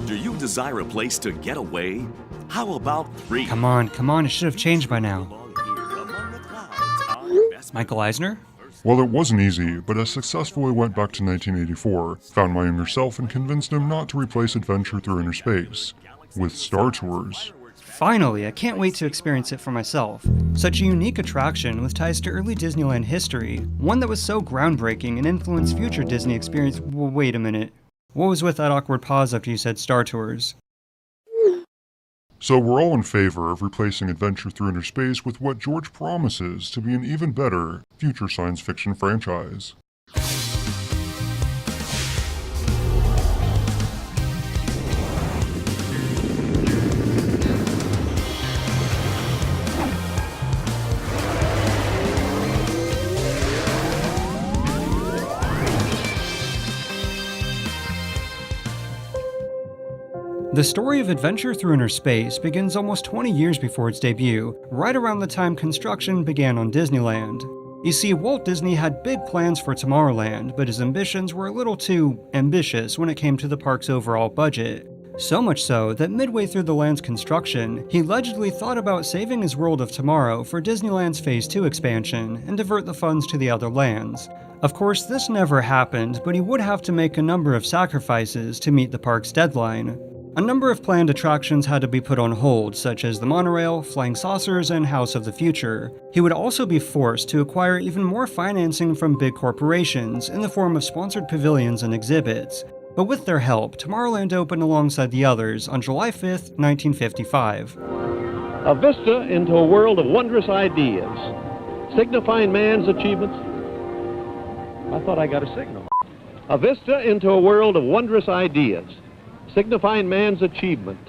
Do you desire a place to get away? How about 3? Come on, it should have changed by now. Michael Eisner? Well, it wasn't easy, but I successfully went back to 1984, found my younger self, and convinced him not to replace Adventure Through Inner Space with Star Tours. Finally, I can't wait to experience it for myself. Such a unique attraction with ties to early Disneyland history, one that was so groundbreaking and influenced future Disney experience. Wait a minute. What was with that awkward pause after you said Star Tours? So we're all in favor of replacing Adventure Through Inner Space with what George promises to be an even better future science fiction franchise. The story of Adventure Through Inner Space begins almost 20 years before its debut, right around the time construction began on Disneyland. You see, Walt Disney had big plans for Tomorrowland, but his ambitions were a little too ambitious when it came to the park's overall budget. So much so that midway through the land's construction, he allegedly thought about saving his World of Tomorrow for Disneyland's Phase 2 expansion and divert the funds to the other lands. Of course, this never happened, but he would have to make a number of sacrifices to meet the park's deadline. A number of planned attractions had to be put on hold, such as the monorail, flying saucers, and House of the Future. He would also be forced to acquire even more financing from big corporations in the form of sponsored pavilions and exhibits. But with their help, Tomorrowland opened alongside the others on July 5th, 1955. A vista into a world of wondrous ideas, signifying man's achievements. I thought I got a signal. A vista into a world of wondrous ideas, signifying man's achievement,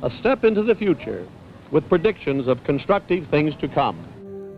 a step into the future, with predictions of constructive things to come.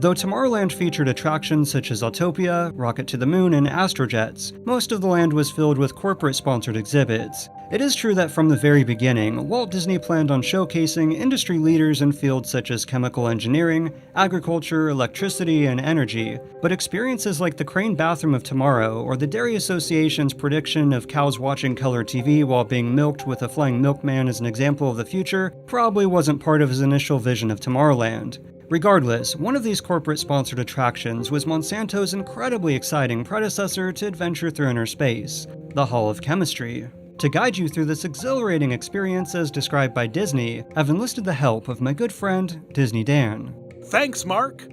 Though Tomorrowland featured attractions such as Autopia, Rocket to the Moon, and Astrojets, most of the land was filled with corporate-sponsored exhibits. It is true that from the very beginning, Walt Disney planned on showcasing industry leaders in fields such as chemical engineering, agriculture, electricity, and energy, but experiences like the Crane Bathroom of Tomorrow or the Dairy Association's prediction of cows watching color TV while being milked with a flying milkman as an example of the future probably wasn't part of his initial vision of Tomorrowland. Regardless, one of these corporate-sponsored attractions was Monsanto's incredibly exciting predecessor to Adventure Through Inner Space, the Hall of Chemistry. To guide you through this exhilarating experience as described by Disney, I've enlisted the help of my good friend, Disney Dan. Thanks, Mark.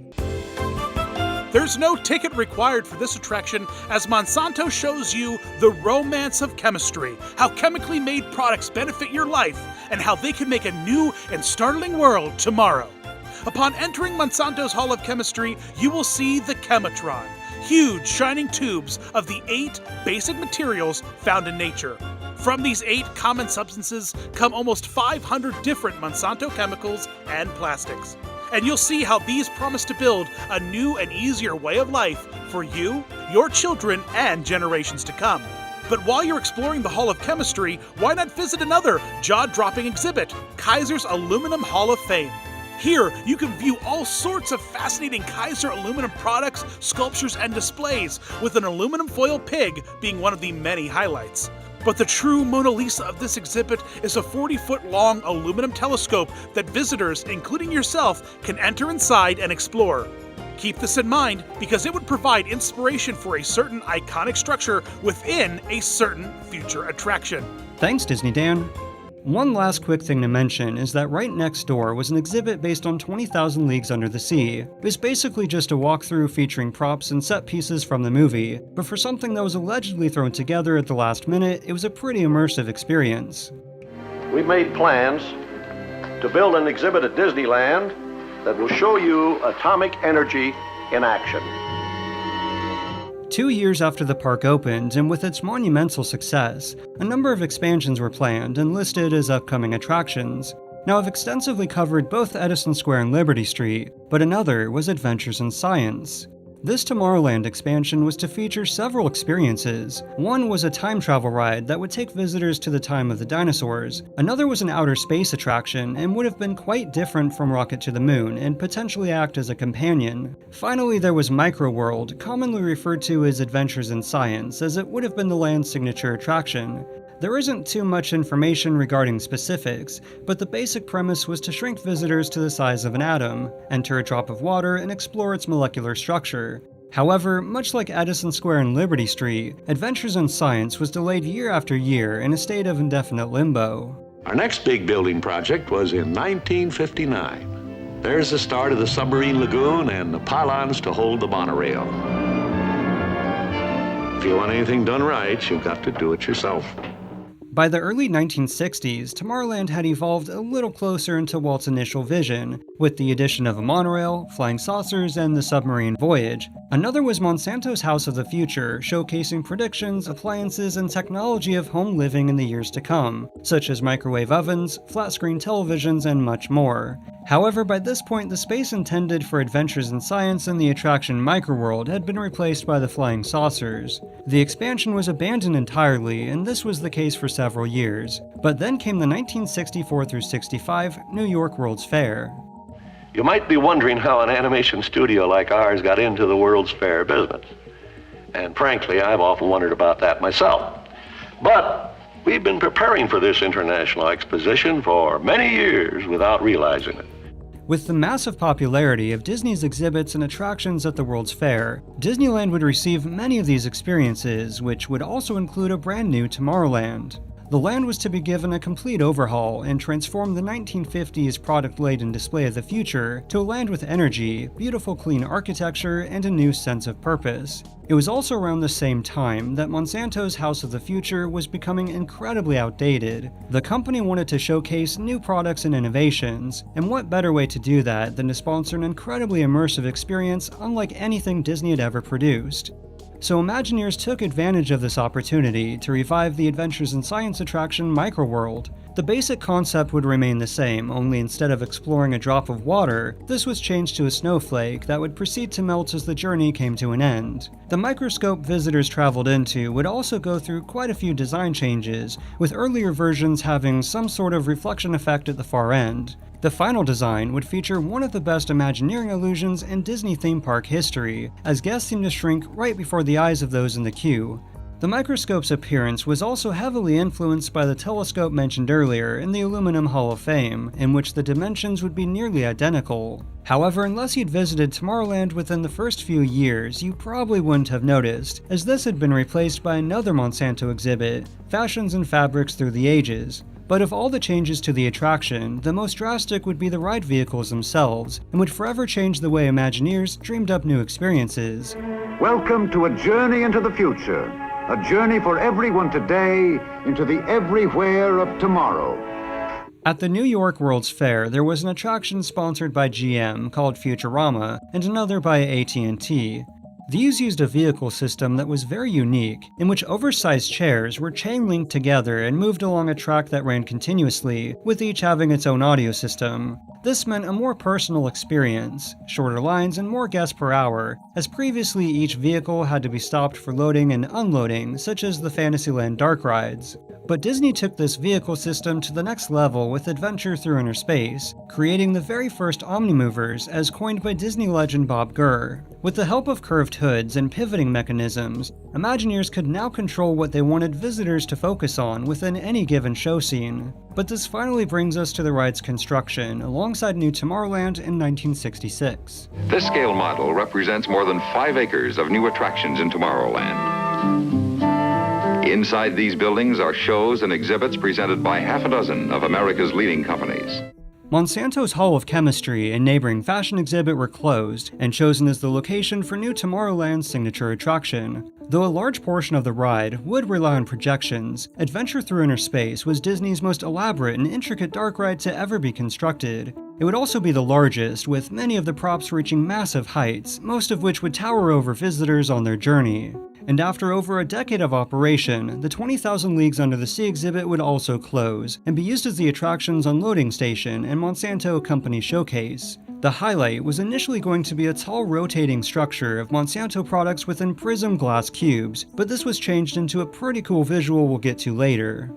There's no ticket required for this attraction as Monsanto shows you the romance of chemistry, how chemically made products benefit your life, and how they can make a new and startling world tomorrow. Upon entering Monsanto's Hall of Chemistry, you will see the Chematron, huge shining tubes of the 8 basic materials found in nature. From these 8 common substances come almost 500 different Monsanto chemicals and plastics. And you'll see how these promise to build a new and easier way of life for you, your children, and generations to come. But while you're exploring the Hall of Chemistry, why not visit another jaw-dropping exhibit, Kaiser's Aluminum Hall of Fame? Here, you can view all sorts of fascinating Kaiser aluminum products, sculptures, and displays, with an aluminum foil pig being one of the many highlights. But the true Mona Lisa of this exhibit is a 40-foot-long aluminum telescope that visitors, including yourself, can enter inside and explore. Keep this in mind because it would provide inspiration for a certain iconic structure within a certain future attraction. Thanks, Disney Dan. One last quick thing to mention is that right next door was an exhibit based on 20,000 Leagues Under the Sea. It was basically just a walkthrough featuring props and set pieces from the movie, but for something that was allegedly thrown together at the last minute, it was a pretty immersive experience. We made plans to build an exhibit at Disneyland that will show you atomic energy in action. 2 years after the park opened, and with its monumental success, a number of expansions were planned and listed as upcoming attractions. Now, I've extensively covered both Edison Square and Liberty Street, but another was Adventures in Science. This Tomorrowland expansion was to feature several experiences. One was a time travel ride that would take visitors to the time of the dinosaurs. Another was an outer space attraction and would have been quite different from Rocket to the Moon and potentially act as a companion. Finally, there was Microworld, commonly referred to as Adventures in Science, as it would have been the land's signature attraction. There isn't too much information regarding specifics, but the basic premise was to shrink visitors to the size of an atom, enter a drop of water, and explore its molecular structure. However, much like Edison Square and Liberty Street, Adventures in Science was delayed year after year in a state of indefinite limbo. Our next big building project was in 1959. There's the start of the submarine lagoon and the pylons to hold the monorail. If you want anything done right, you've got to do it yourself. By the early 1960s, Tomorrowland had evolved a little closer into Walt's initial vision, with the addition of a monorail, flying saucers, and the submarine voyage. Another was Monsanto's House of the Future, showcasing predictions, appliances, and technology of home living in the years to come, such as microwave ovens, flat-screen televisions, and much more. However, by this point, the space intended for Adventures in Science and the attraction Microworld had been replaced by the flying saucers. The expansion was abandoned entirely, and this was the case for several years. But then came the 1964 through 65 New York World's Fair. You might be wondering how an animation studio like ours got into the World's Fair business. And frankly, I've often wondered about that myself. But we've been preparing for this international exposition for many years without realizing it. With the massive popularity of Disney's exhibits and attractions at the World's Fair, Disneyland would receive many of these experiences, which would also include a brand new Tomorrowland. The land was to be given a complete overhaul and transform the 1950s product-laden display of the future to a land with energy, beautiful clean architecture, and a new sense of purpose. It was also around the same time that Monsanto's House of the Future was becoming incredibly outdated. The company wanted to showcase new products and innovations, and what better way to do that than to sponsor an incredibly immersive experience unlike anything Disney had ever produced. So Imagineers took advantage of this opportunity to revive the Adventures in Science attraction Microworld. The basic concept would remain the same, only instead of exploring a drop of water, this was changed to a snowflake that would proceed to melt as the journey came to an end. The microscope visitors traveled into would also go through quite a few design changes, with earlier versions having some sort of reflection effect at the far end. The final design would feature one of the best Imagineering illusions in Disney theme park history, as guests seemed to shrink right before the eyes of those in the queue. The microscope's appearance was also heavily influenced by the telescope mentioned earlier in the Aluminum Hall of Fame, in which the dimensions would be nearly identical. However, unless you'd visited Tomorrowland within the first few years, you probably wouldn't have noticed, as this had been replaced by another Monsanto exhibit, Fashions and Fabrics Through the Ages. But of all the changes to the attraction, the most drastic would be the ride vehicles themselves, and would forever change the way Imagineers dreamed up new experiences. Welcome to a journey into the future, a journey for everyone today into the everywhere of tomorrow. At the New York World's Fair, there was an attraction sponsored by GM called Futurama, and another by AT&T. These used a vehicle system that was very unique, in which oversized chairs were chain-linked together and moved along a track that ran continuously, with each having its own audio system. This meant a more personal experience, shorter lines and more guests per hour, as previously each vehicle had to be stopped for loading and unloading, such as the Fantasyland dark rides. But Disney took this vehicle system to the next level with Adventure Through Inner Space, creating the very first Omnimovers as coined by Disney legend Bob Gurr. With the help of curved hoods and pivoting mechanisms, Imagineers could now control what they wanted visitors to focus on within any given show scene. But this finally brings us to the ride's construction, alongside New Tomorrowland in 1966. This scale model represents more than 5 acres of new attractions in Tomorrowland. Inside these buildings are shows and exhibits presented by half a dozen of America's leading companies. Monsanto's Hall of Chemistry and neighboring fashion exhibit were closed, and chosen as the location for New Tomorrowland's signature attraction. Though a large portion of the ride would rely on projections, Adventure Through Inner Space was Disney's most elaborate and intricate dark ride to ever be constructed. It would also be the largest, with many of the props reaching massive heights, most of which would tower over visitors on their journey. And after over a decade of operation, the 20,000 Leagues Under the Sea exhibit would also close, and be used as the attraction's unloading station and Monsanto Company showcase. The highlight was initially going to be a tall rotating structure of Monsanto products within prism glass cubes, but this was changed into a pretty cool visual we'll get to later.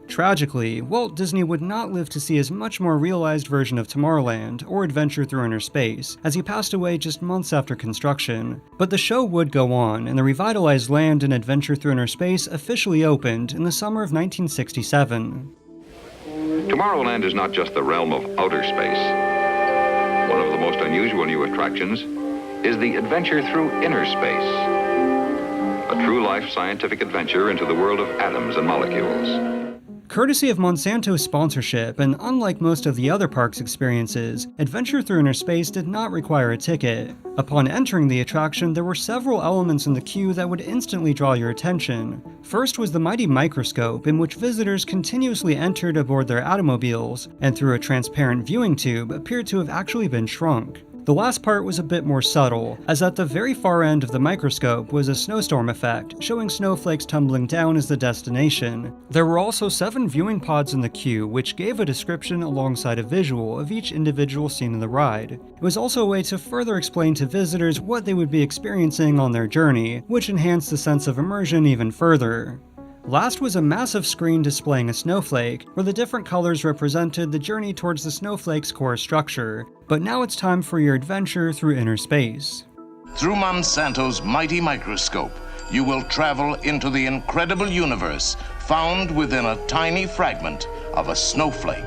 Tragically, Walt Disney would not live to see his much more realized version of Tomorrowland or Adventure Through Inner Space, as he passed away just months after construction. But the show would go on, and the revitalized land in Adventure Through Inner Space officially opened in the summer of 1967. Tomorrowland is not just the realm of outer space. One of the most unusual new attractions is the Adventure Through Inner Space, a true-life scientific adventure into the world of atoms and molecules. Courtesy of Monsanto's sponsorship, and unlike most of the other park's experiences, Adventure Through Inner Space did not require a ticket. Upon entering the attraction, there were several elements in the queue that would instantly draw your attention. First was the mighty microscope, in which visitors continuously entered aboard their automobiles, and through a transparent viewing tube appeared to have actually been shrunk. The last part was a bit more subtle, as at the very far end of the microscope was a snowstorm effect, showing snowflakes tumbling down as the destination. There were also 7 viewing pods in the queue, which gave a description alongside a visual of each individual scene in the ride. It was also a way to further explain to visitors what they would be experiencing on their journey, which enhanced the sense of immersion even further. Last was a massive screen displaying a snowflake, where the different colors represented the journey towards the snowflake's core structure. But now it's time for your adventure through inner space. Through Monsanto's mighty microscope, you will travel into the incredible universe found within a tiny fragment of a snowflake.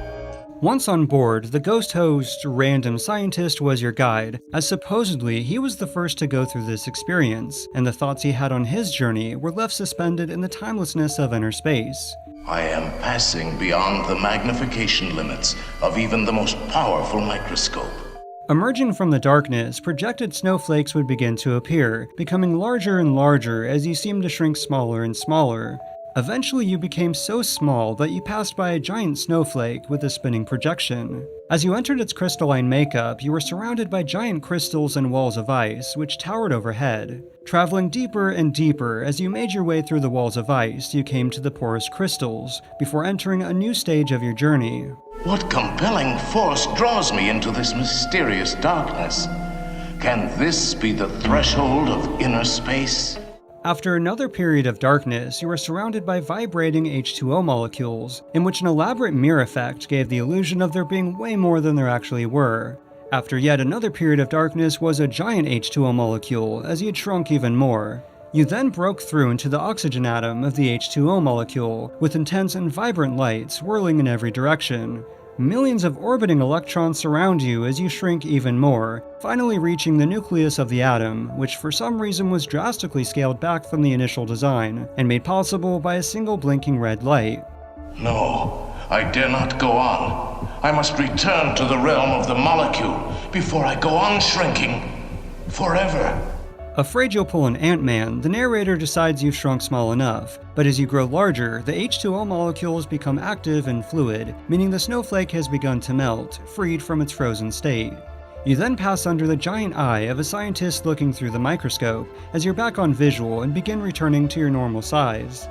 Once on board, the ghost host, Random Scientist, was your guide, as supposedly he was the first to go through this experience, and the thoughts he had on his journey were left suspended in the timelessness of inner space. I am passing beyond the magnification limits of even the most powerful microscope. Emerging from the darkness, projected snowflakes would begin to appear, becoming larger and larger as you seemed to shrink smaller and smaller. Eventually you became so small that you passed by a giant snowflake with a spinning projection. As you entered its crystalline makeup, you were surrounded by giant crystals and walls of ice, which towered overhead. Traveling deeper and deeper as you made your way through the walls of ice, you came to the porous crystals, before entering a new stage of your journey. What compelling force draws me into this mysterious darkness? Can this be the threshold of inner space? After another period of darkness, you were surrounded by vibrating H2O molecules, in which an elaborate mirror effect gave the illusion of there being way more than there actually were. After yet another period of darkness was a giant H2O molecule, as he had shrunk even more. You then broke through into the oxygen atom of the H2O molecule, with intense and vibrant light swirling in every direction. Millions of orbiting electrons surround you as you shrink even more, finally reaching the nucleus of the atom, which for some reason was drastically scaled back from the initial design, and made possible by a single blinking red light. No, I dare not go on. I must return to the realm of the molecule before I go on shrinking forever. Afraid you'll pull an Ant-Man, the narrator decides you've shrunk small enough, but as you grow larger, the H2O molecules become active and fluid, meaning the snowflake has begun to melt, freed from its frozen state. You then pass under the giant eye of a scientist looking through the microscope, as you're back on visual and begin returning to your normal size.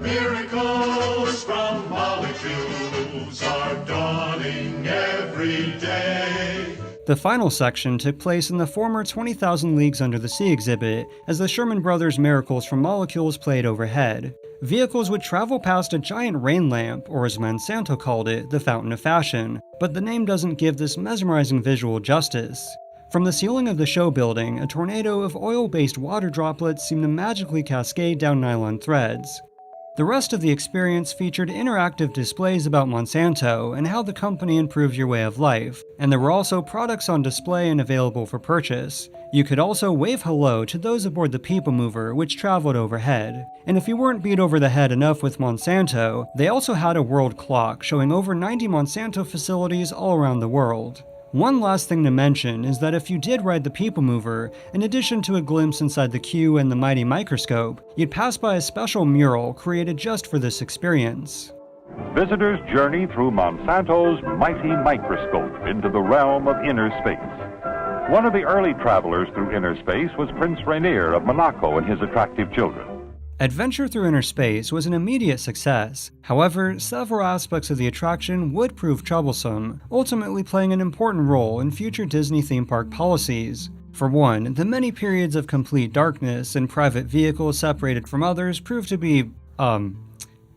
Miracles from molecules are dawning every day. The final section took place in the former 20,000 Leagues Under the Sea exhibit, as the Sherman Brothers' Miracles from Molecules played overhead. Vehicles would travel past a giant rain lamp, or as Monsanto called it, the Fountain of Fashion, but the name doesn't give this mesmerizing visual justice. From the ceiling of the show building, a tornado of oil-based water droplets seemed to magically cascade down nylon threads. The rest of the experience featured interactive displays about Monsanto and how the company improves your way of life, and there were also products on display and available for purchase. You could also wave hello to those aboard the People Mover, which traveled overhead. And if you weren't beat over the head enough with Monsanto, they also had a world clock showing over 90 Monsanto facilities all around the world. One last thing to mention is that if you did ride the People Mover, in addition to a glimpse inside the queue and the mighty microscope, you'd pass by a special mural created just for this experience. Visitors journey through Monsanto's mighty microscope into the realm of inner space. One of the early travelers through inner space was Prince Rainier of Monaco and his attractive children. Adventure Through Inner Space was an immediate success. However, several aspects of the attraction would prove troublesome, ultimately playing an important role in future Disney theme park policies. For one, the many periods of complete darkness and private vehicles separated from others proved to be,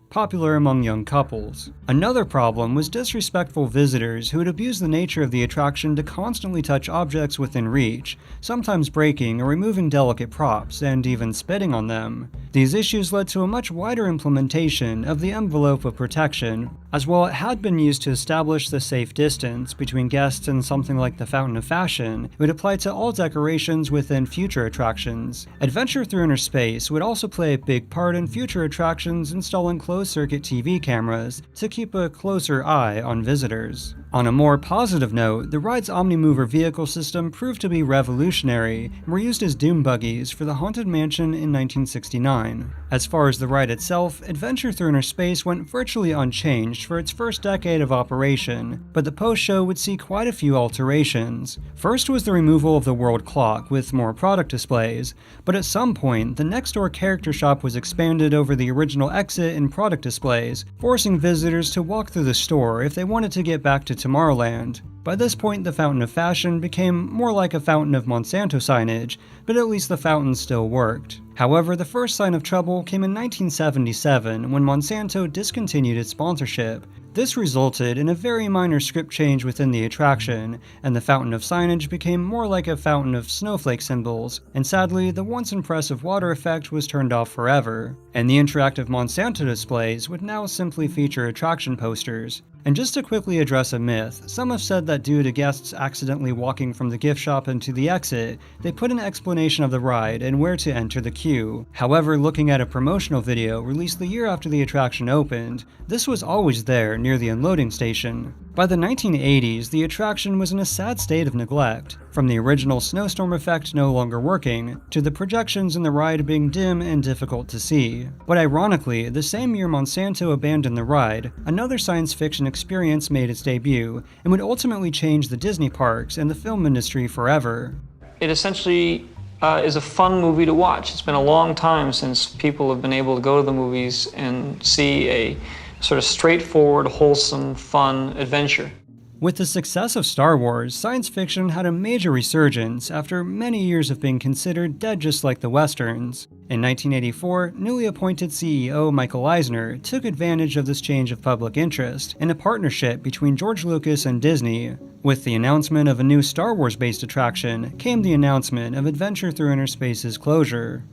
popular among young couples. Another problem was disrespectful visitors who would abuse the nature of the attraction to constantly touch objects within reach, sometimes breaking or removing delicate props, and even spitting on them. These issues led to a much wider implementation of the envelope of protection, as while it had been used to establish the safe distance between guests and something like the Fountain of Fashion, it would apply to all decorations within future attractions. Adventure Through Inner Space would also play a big part in future attractions installing closed-circuit TV cameras to keep a closer eye on visitors. On a more positive note, the ride's Omnimover vehicle system proved to be revolutionary and were used as doom buggies for the Haunted Mansion in 1969. As far as the ride itself, Adventure Through Inner Space went virtually unchanged for its first decade of operation, but the post-show would see quite a few alterations. First was the removal of the world clock with more product displays, but at some point, the next-door character shop was expanded over the original exit and product displays, forcing visitors to walk through the store if they wanted to get back to Tomorrowland. By this point, the Fountain of Fashion became more like a Fountain of Monsanto signage, but at least the fountain still worked. However, the first sign of trouble came in 1977 when Monsanto discontinued its sponsorship. This resulted in a very minor script change within the attraction, and the Fountain of Signage became more like a fountain of snowflake symbols, and sadly, the once impressive water effect was turned off forever, and the interactive Monsanto displays would now simply feature attraction posters. And just to quickly address a myth, some have said that due to guests accidentally walking from the gift shop into the exit, they put an explanation of the ride and where to enter the queue. However, looking at a promotional video released the year after the attraction opened, this was always there near the unloading station. By the 1980s, the attraction was in a sad state of neglect, from the original snowstorm effect no longer working, to the projections in the ride being dim and difficult to see. But ironically, the same year Monsanto abandoned the ride, another science fiction experience made its debut, and would ultimately change the Disney parks and the film industry forever. It essentially is a fun movie to watch. It's been a long time since people have been able to go to the movies and see a sort of straightforward, wholesome, fun adventure. With the success of Star Wars, science fiction had a major resurgence after many years of being considered dead just like the Westerns. In 1984, newly appointed CEO Michael Eisner took advantage of this change of public interest in a partnership between George Lucas and Disney. With the announcement of a new Star Wars-based attraction came the announcement of Adventure Through Inner Space's closure.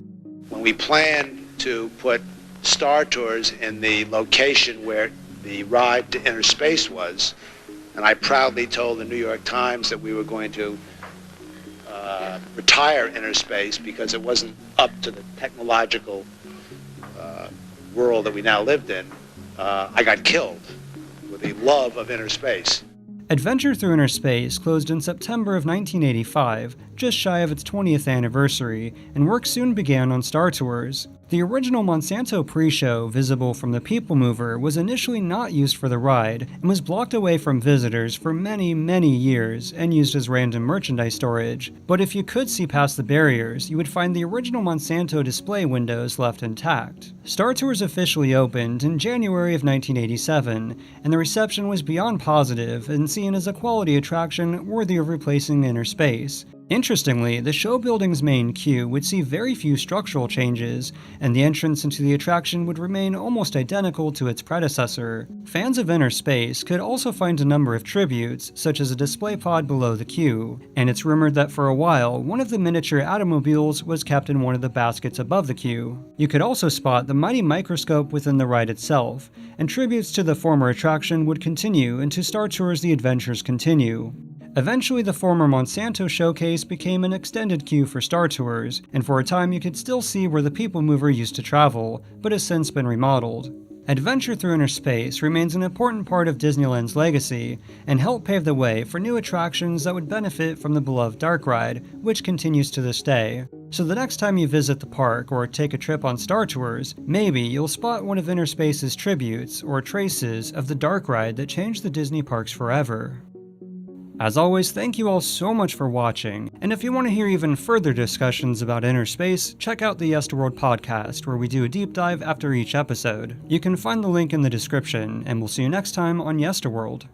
When we planned to put Star Tours in the location where the ride to inner space was, and I proudly told the New York Times that we were going to retire inner space because it wasn't up to the technological world that we now lived in, I got killed with the love of inner space. Adventure Through Inner Space closed in September of 1985, just shy of its 20th anniversary, and work soon began on Star Tours. The original Monsanto pre-show, visible from the People Mover, was initially not used for the ride and was blocked away from visitors for many, many years and used as random merchandise storage. But if you could see past the barriers, you would find the original Monsanto display windows left intact. Star Tours officially opened in January of 1987, and the reception was beyond positive and seen as a quality attraction worthy of replacing Inner Space. Interestingly, the show building's main queue would see very few structural changes, and the entrance into the attraction would remain almost identical to its predecessor. Fans of Inner Space could also find a number of tributes, such as a display pod below the queue, and it's rumored that for a while, one of the miniature Atomobiles was kept in one of the baskets above the queue. You could also spot the mighty microscope within the ride itself, and tributes to the former attraction would continue into Star Tours The Adventures Continue. Eventually, the former Monsanto showcase became an extended queue for Star Tours, and for a time you could still see where the People Mover used to travel, but has since been remodeled. Adventure Through Inner Space remains an important part of Disneyland's legacy, and helped pave the way for new attractions that would benefit from the beloved Dark Ride, which continues to this day. So the next time you visit the park or take a trip on Star Tours, maybe you'll spot one of Inner Space's tributes or traces of the Dark Ride that changed the Disney parks forever. As always, thank you all so much for watching, and if you want to hear even further discussions about Inner Space, check out the Yesterworld podcast, where we do a deep dive after each episode. You can find the link in the description, and we'll see you next time on Yesterworld.